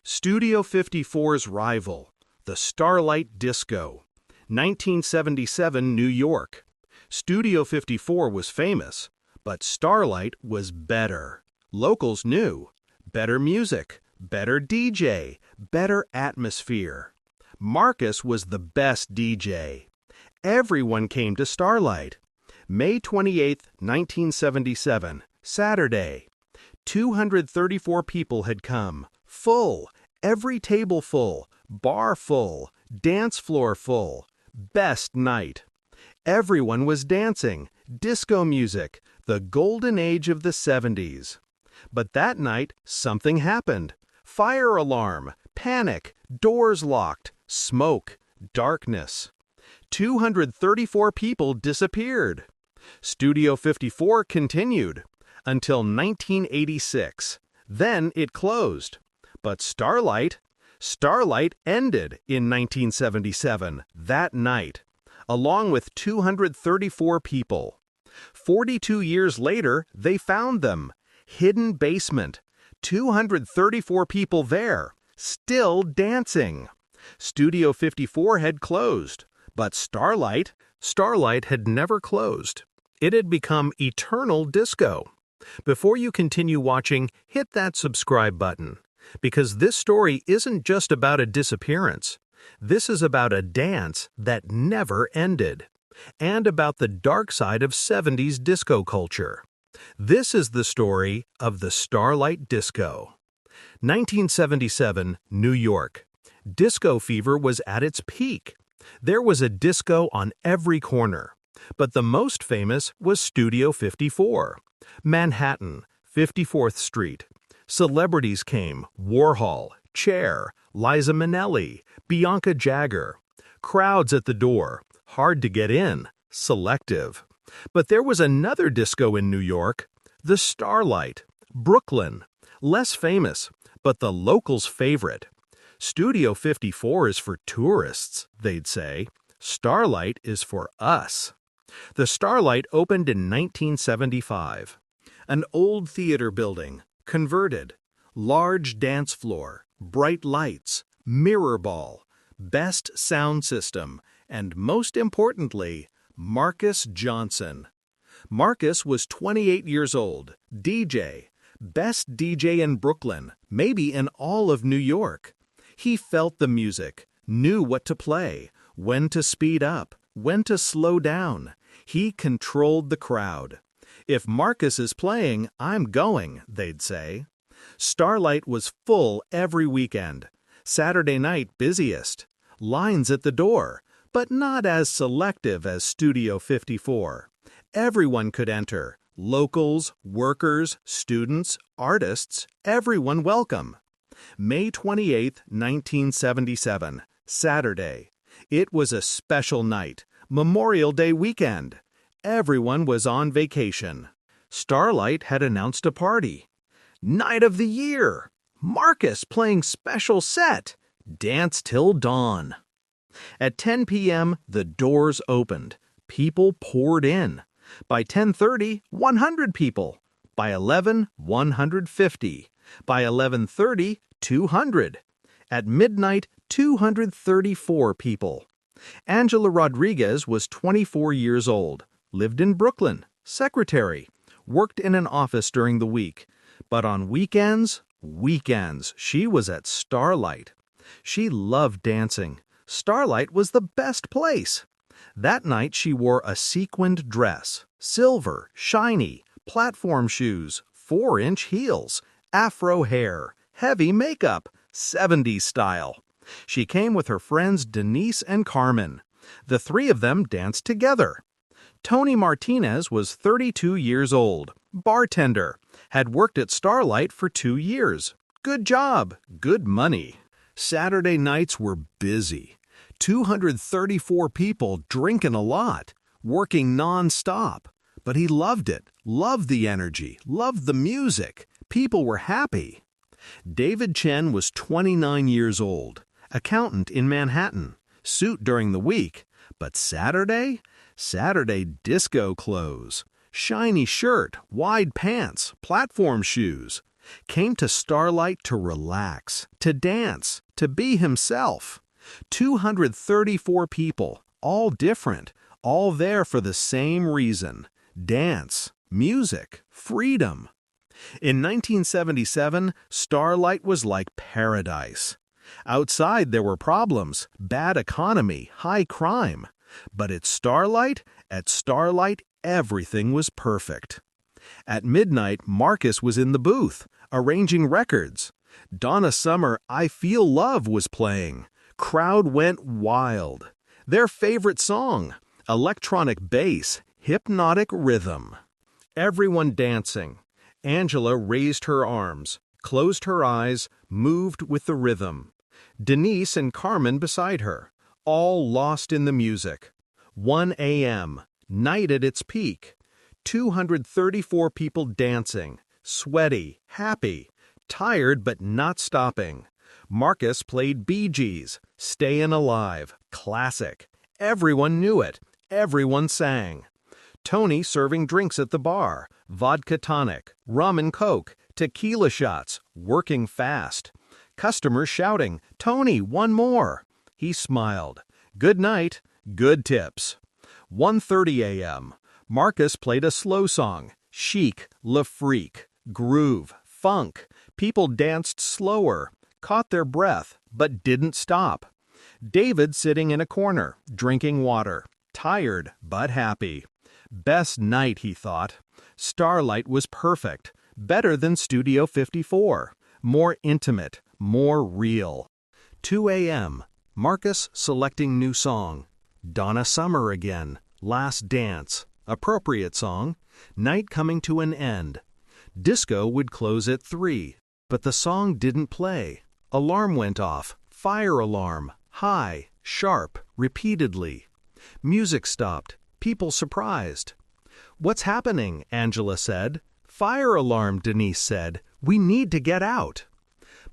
Studio 54's rival, the Starlight Disco. 1977 New York. Studio 54 was famous, but Starlight was better. Locals knew. Better music, better DJ, better atmosphere. Marcus was the best DJ. Everyone came to Starlight. May 28, 1977, Saturday. 234 people had come. Full. Every table full. Bar full. Dance floor full. Best night. Everyone was dancing. Disco music. The golden age of the 70s. But that night, something happened. Fire alarm. Panic. Doors locked. Smoke. Darkness. 234 people disappeared. Studio 54 continued until 1986. Then it closed. But Starlight ended in 1977, that night, along with 234 people. 42 years later, they found them. Hidden basement. 234 people there, still dancing. Studio 54 had closed, but Starlight had never closed. It had become eternal disco. Before you continue watching, hit that subscribe button, because this story isn't just about a disappearance. This is about a dance that never ended, and about the dark side of 70s disco culture. This is the story of the Starlight Disco. 1977, New York. Disco fever was at its peak. There was a disco on every corner, but the most famous was Studio 54. Manhattan, 54th Street. Celebrities came: Warhol, Cher, Liza Minnelli, Bianca Jagger. Crowds at the door, hard to get in, selective. But there was another disco in New York, the Starlight. Brooklyn, less famous, but the locals' favorite. Studio 54 is for tourists, they'd say. Starlight is for us. The Starlight opened in 1975. An old theater building, converted. Large dance floor, bright lights, mirror ball, best sound system, and most importantly, Marcus Johnson. Marcus was 28 years old, DJ, best DJ in Brooklyn, maybe in all of New York. He felt the music, knew what to play, when to speed up, when to slow down. He controlled the crowd. If Marcus is playing, I'm going, they'd say. Starlight was full every weekend. Saturday night busiest. Lines at the door, but not as selective as Studio 54. Everyone could enter. Locals, workers, students, artists, everyone welcome. May 28, 1977, Saturday. It was a special night, Memorial Day weekend. Everyone was on vacation. Starlight had announced a party. Night of the year! Marcus playing special set. Dance till dawn. At 10 p.m., the doors opened. People poured in. By 10:30, 100 people. By 11, 150. By 11:30, 200. At midnight, 234 people. Angela Rodriguez was 24 years old, lived in Brooklyn, secretary, worked in an office during the week. But on weekends, she was at Starlight. She loved dancing. Starlight was the best place. That night she wore a sequined dress, silver, shiny, platform shoes, 4-inch heels, afro hair, heavy makeup, 70s style. She came with her friends Denise and Carmen. The three of them danced together. Tony Martinez was 32 years old, bartender, had worked at Starlight for 2 years. Good job, good money. Saturday nights were busy. 234 people drinking a lot, working non-stop. But he loved it, loved the energy, loved the music. People were happy. David Chen was 29 years old, accountant in Manhattan, suit during the week. But Saturday disco clothes. Shiny shirt, wide pants, platform shoes. came to Starlight to relax, to dance, to be himself. 234 people, all different, all there for the same reason: dance, music, freedom. In 1977, Starlight was like paradise. Outside there were problems, bad economy, high crime. But at Starlight, everything was perfect. At midnight, Marcus was in the booth, arranging records. Donna Summer, I Feel Love was playing. Crowd went wild. Their favorite song, electronic bass, hypnotic rhythm. Everyone dancing. Angela raised her arms, closed her eyes, moved with the rhythm. Denise and Carmen beside her, all lost in the music. 1 a.m., night at its peak. 234 people dancing, sweaty, happy, tired but not stopping. Marcus played Bee Gees, Stayin' Alive, classic. Everyone knew it. Everyone sang. Tony serving drinks at the bar, vodka tonic, rum and coke, tequila shots, working fast. Customers shouting, "Tony, one more." He smiled. Good night, good tips. 1:30 a.m. Marcus played a slow song, chic, le freak, groove, funk. People danced slower, caught their breath, but didn't stop. David sitting in a corner, drinking water, tired but happy. Best night, he thought. Starlight was perfect, better than Studio 54, more intimate, more real. 2 a.m. Marcus selecting new song. Donna Summer again, Last Dance, appropriate song. Night coming to an end. Disco would close at 3, but the song didn't play. Alarm went off, fire alarm, high, sharp, repeatedly. Music stopped, people surprised. "What's happening?" Angela said. "Fire alarm," Denise said. "We need to get out."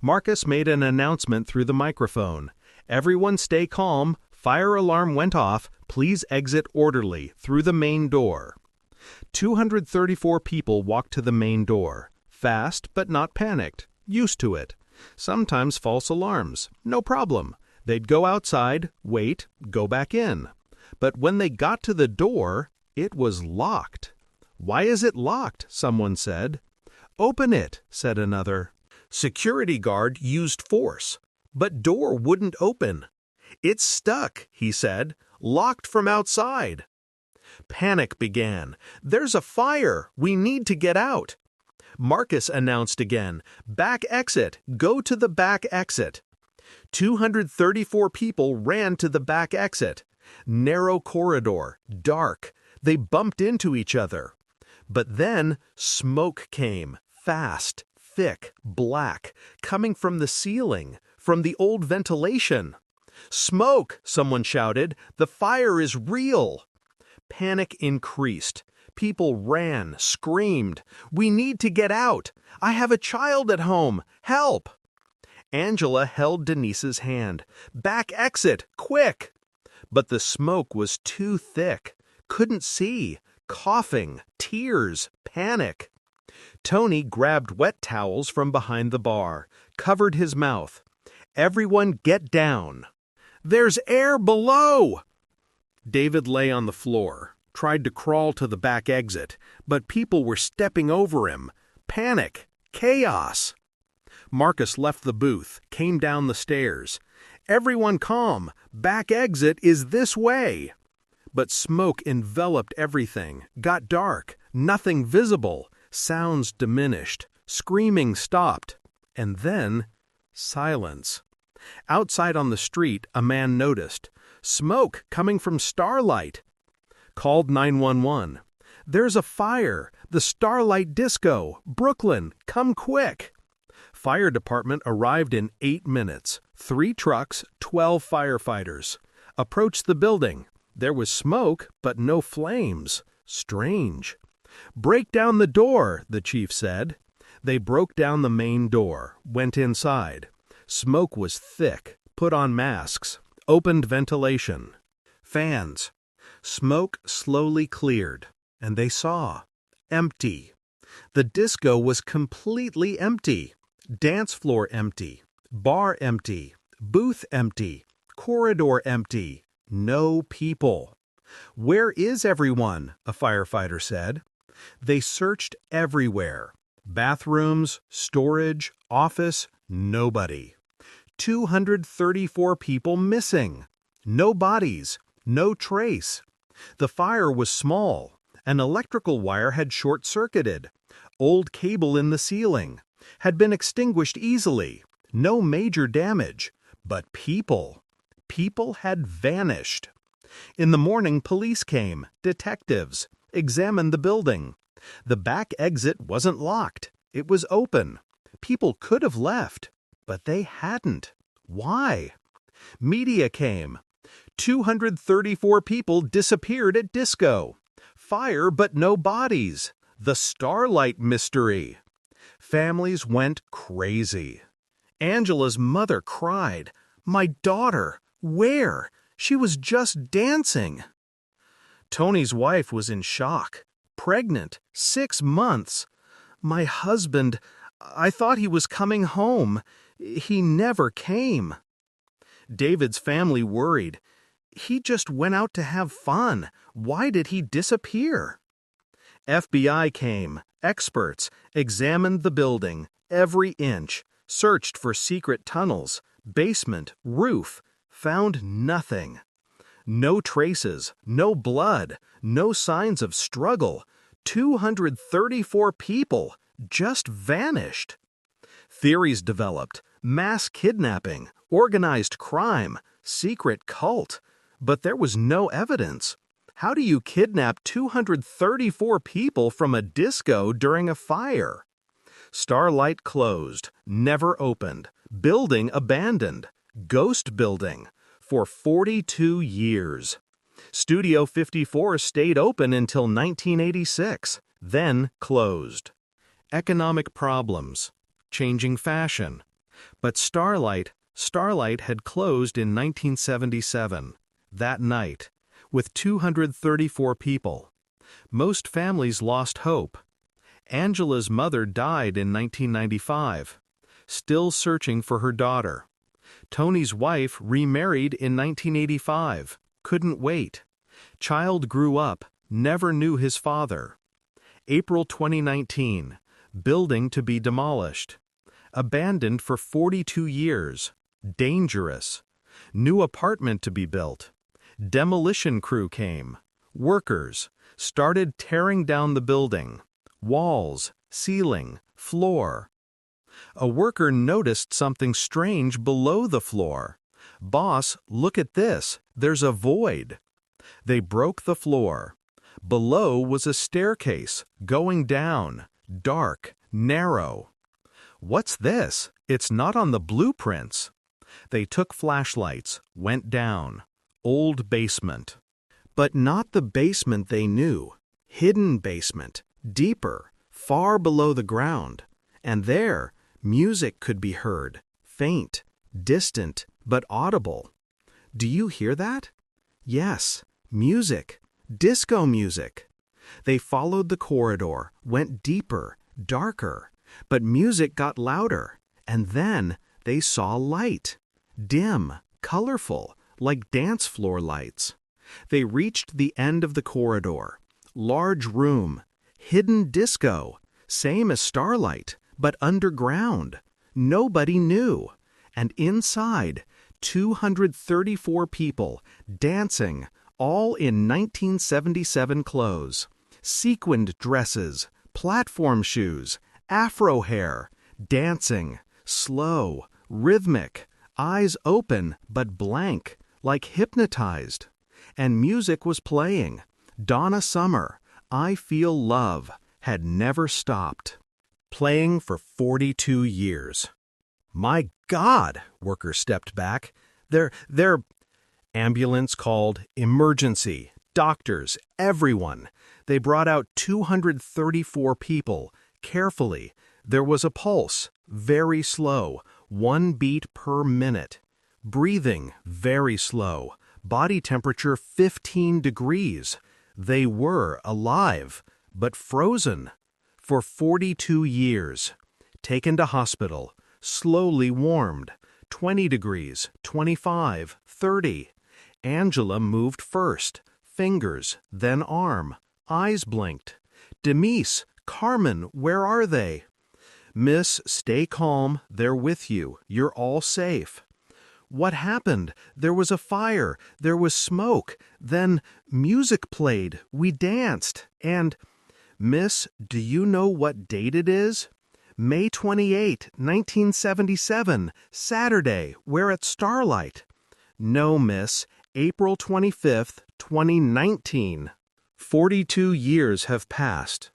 Marcus made an announcement through the microphone. "Everyone stay calm. Fire alarm went off. Please exit orderly through the main door." 234 people walked to the main door. Fast, but not panicked. Used to it. Sometimes false alarms. No problem. They'd go outside, wait, go back in. But when they got to the door, it was locked. "Why is it locked?" someone said. "Open it," said another. Security guard used force, but door wouldn't open. "It's stuck," he said, "locked from outside." Panic began. "There's a fire. We need to get out." Marcus announced again, "Back exit. Go to the back exit." 234 people ran to the back exit. Narrow corridor, dark. They bumped into each other. But then smoke came, fast, thick, black, coming from the ceiling, from the old ventilation. "Smoke!" someone shouted. "The fire is real!" Panic increased. People ran, screamed. "We need to get out! I have a child at home! Help!" Angela held Denise's hand. "Back exit! Quick!" But the smoke was too thick. Couldn't see. Coughing, tears, panic. Tony grabbed wet towels from behind the bar, covered his mouth. "Everyone get down!" "There's air below!" David lay on the floor, tried to crawl to the back exit, but people were stepping over him. Panic, chaos. Marcus left the booth, came down the stairs. "Everyone calm, back exit is this way." But smoke enveloped everything, got dark, nothing visible, sounds diminished, screaming stopped, and then silence. Outside on the street, a man noticed. "Smoke coming from Starlight." Called 911. "There's a fire, the Starlight Disco, Brooklyn, come quick." Fire department arrived in 8 minutes. 3 trucks, 12 firefighters. Approached the building. There was smoke, but no flames. Strange. "Break down the door," the chief said. They broke down the main door, went inside. Smoke was thick, put on masks, opened ventilation. Fans. Smoke slowly cleared, and they saw. Empty. The disco was completely empty. Dance floor empty, bar empty, booth empty, corridor empty. No people. "Where is everyone?" a firefighter said. They searched everywhere. Bathrooms, storage, office, nobody. 234 people missing. No bodies, no trace. The fire was small. An electrical wire had short-circuited. Old cable in the ceiling. Had been extinguished easily. No major damage. But people had vanished. In the morning, police came, detectives, examined the building. The back exit wasn't locked. It was open. People could have left, but they hadn't. Why? Media came. 234 people disappeared at disco. Fire but no bodies. The Starlight mystery. Families went crazy. Angela's mother cried, "My daughter, where? She was just dancing." Tony's wife was in shock. Pregnant, 6 months. "My husband, I thought he was coming home. He never came." David's family worried. "He just went out to have fun. Why did he disappear?" FBI came. Experts examined the building, every inch, searched for secret tunnels, basement, roof, found nothing. No traces, no blood, no signs of struggle. 234 people just vanished. Theories developed: mass kidnapping, organized crime, secret cult. But there was no evidence. How do you kidnap 234 people from a disco during a fire? Starlight closed, never opened. Building abandoned. Ghost building. For 42 years. Studio 54 stayed open until 1986, then closed. Economic problems. Changing fashion. But Starlight had closed in 1977, that night, with 234 people. Most families lost hope. Angela's mother died in 1995, still searching for her daughter. Tony's wife remarried in 1985, couldn't wait. Child grew up, never knew his father. April 2019, building to be demolished. Abandoned for 42 years. Dangerous. New apartment to be built. Demolition crew came. Workers started tearing down the building. Walls, ceiling, floor. A worker noticed something strange below the floor. "Boss, look at this. There's a void." They broke the floor. Below was a staircase, going down, dark, narrow. "What's this? It's not on the blueprints." They took flashlights, went down. Old basement. But not the basement they knew. Hidden basement, deeper, far below the ground. And there, music could be heard, faint, distant, but audible. Do you hear that? Yes, music, disco music. They followed the corridor, went deeper, darker, but music got louder, and then they saw light. Dim, colorful, like dance floor lights. They reached the end of the corridor. Large room, hidden disco, same as Starlight, but underground. Nobody knew. And inside, 234 people dancing, all in 1977 clothes. Sequined dresses, platform shoes, afro hair, dancing, slow, rhythmic, eyes open but blank, like hypnotized. And music was playing. Donna Summer, "I Feel Love," had never stopped. Playing for 42 years. "My God!" Workers stepped back. They're... Ambulance called, emergency, doctors, everyone. They brought out 234 people, carefully. There was a pulse, very slow, 1 beat per minute. Breathing, very slow. Body temperature 15 degrees. They were alive, but frozen. For 42 years. Taken to hospital. Slowly warmed. 20 degrees, 25, 30. Angela moved first. Fingers, then arm. Eyes blinked. Demise, Carmen, where are they? Miss, stay calm. They're with you. You're all safe. What happened? There was a fire. There was smoke. Then music played. We danced. And, Miss, do you know what date it is? May 28, 1977, Saturday. We're at Starlight. No, miss. April 25th, 2019. 42 years have passed.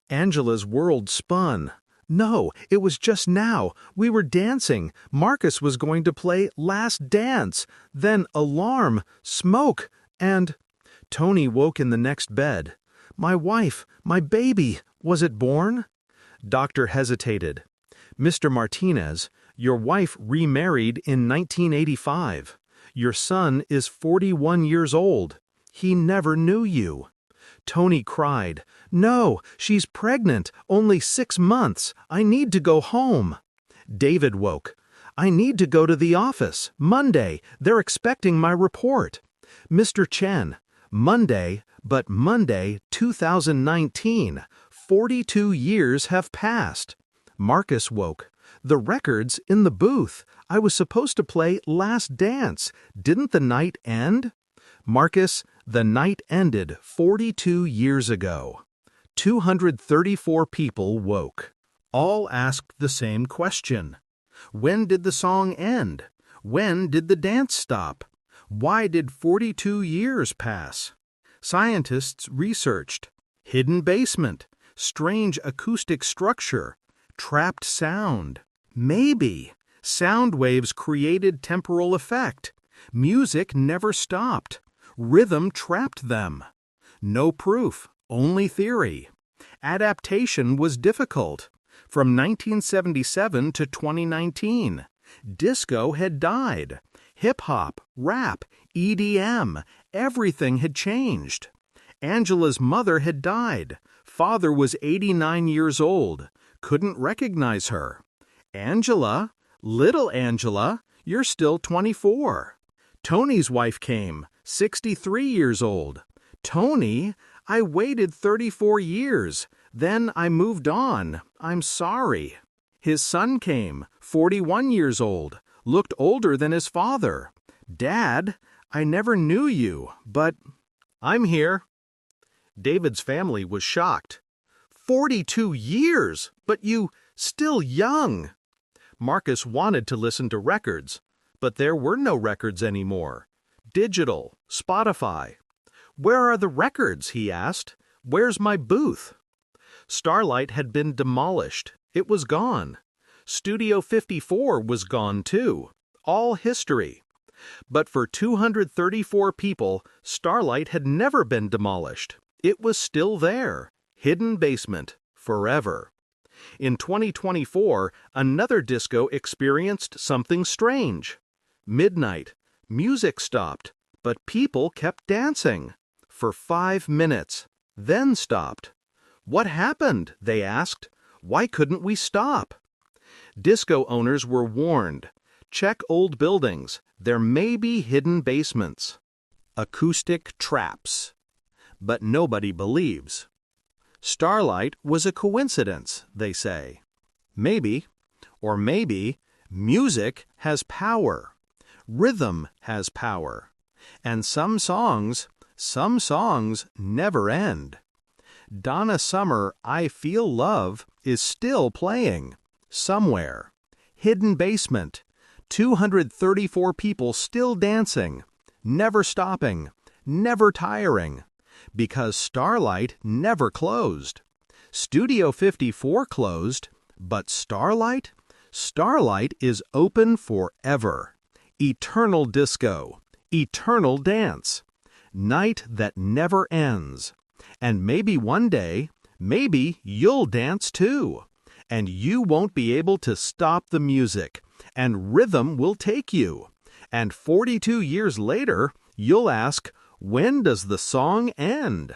Angela's world spun. No, it was just now. We were dancing. Marcus was going to play Last Dance. Then alarm, smoke, and... Tony woke in the next bed. My wife, my baby, was it born? Doctor hesitated. Mr. Martinez, your wife remarried in 1985. Your son is 41 years old. He never knew you. Tony cried, No, she's pregnant, only 6 months. I need to go home. David woke. I need to go to the office. Monday. They're expecting my report. Mr. Chen. Monday, but Monday, 2019. 42 years have passed. Marcus woke. The record's in the booth. I was supposed to play Last Dance. Didn't the night end? Marcus, the night ended 42 years ago. 234 people woke. All asked the same question. When did the song end? When did the dance stop? Why did 42 years pass? Scientists researched. Hidden basement. Strange acoustic structure. Trapped sound. Maybe. Sound waves created temporal effect. Music never stopped. Rhythm trapped them. No proof, only theory. Adaptation was difficult. From 1977 to 2019, disco had died. Hip-hop, rap, EDM, everything had changed. Angela's mother had died. Father was 89 years old. Couldn't recognize her. Angela, little Angela, you're still 24. Tony's wife came, 63 years old. Tony, I waited 34 years. Then I moved on. I'm sorry. His son came, 41 years old. Looked older than his father. Dad, I never knew you, but I'm here. David's family was shocked. 42 years, but you still young. Marcus wanted to listen to records, but there were no records anymore. Digital, Spotify. Where are the records, he asked. Where's my booth? Starlight had been demolished. It was gone. Studio 54 was gone too. All history. But for 234 people, Starlight had never been demolished. It was still there. Hidden basement. Forever. In 2024, another disco experienced something strange. Midnight. Music stopped, but people kept dancing. For 5 minutes. Then stopped. What happened? They asked. Why couldn't we stop? Disco owners were warned. Check old buildings. There may be hidden basements. Acoustic traps. But nobody believes. Starlight was a coincidence, they say. Maybe, or maybe, music has power. Rhythm has power. And some songs never end. Donna Summer, I Feel Love, is still playing. Somewhere. Hidden basement. 234 people still dancing. Never stopping. Never tiring. Because Starlight never closed. Studio 54 closed, but Starlight? Starlight is open forever. Eternal disco. Eternal dance. Night that never ends. And maybe one day, maybe you'll dance too. And you won't be able to stop the music. And rhythm will take you. And 42 years later, you'll ask, when does the song end?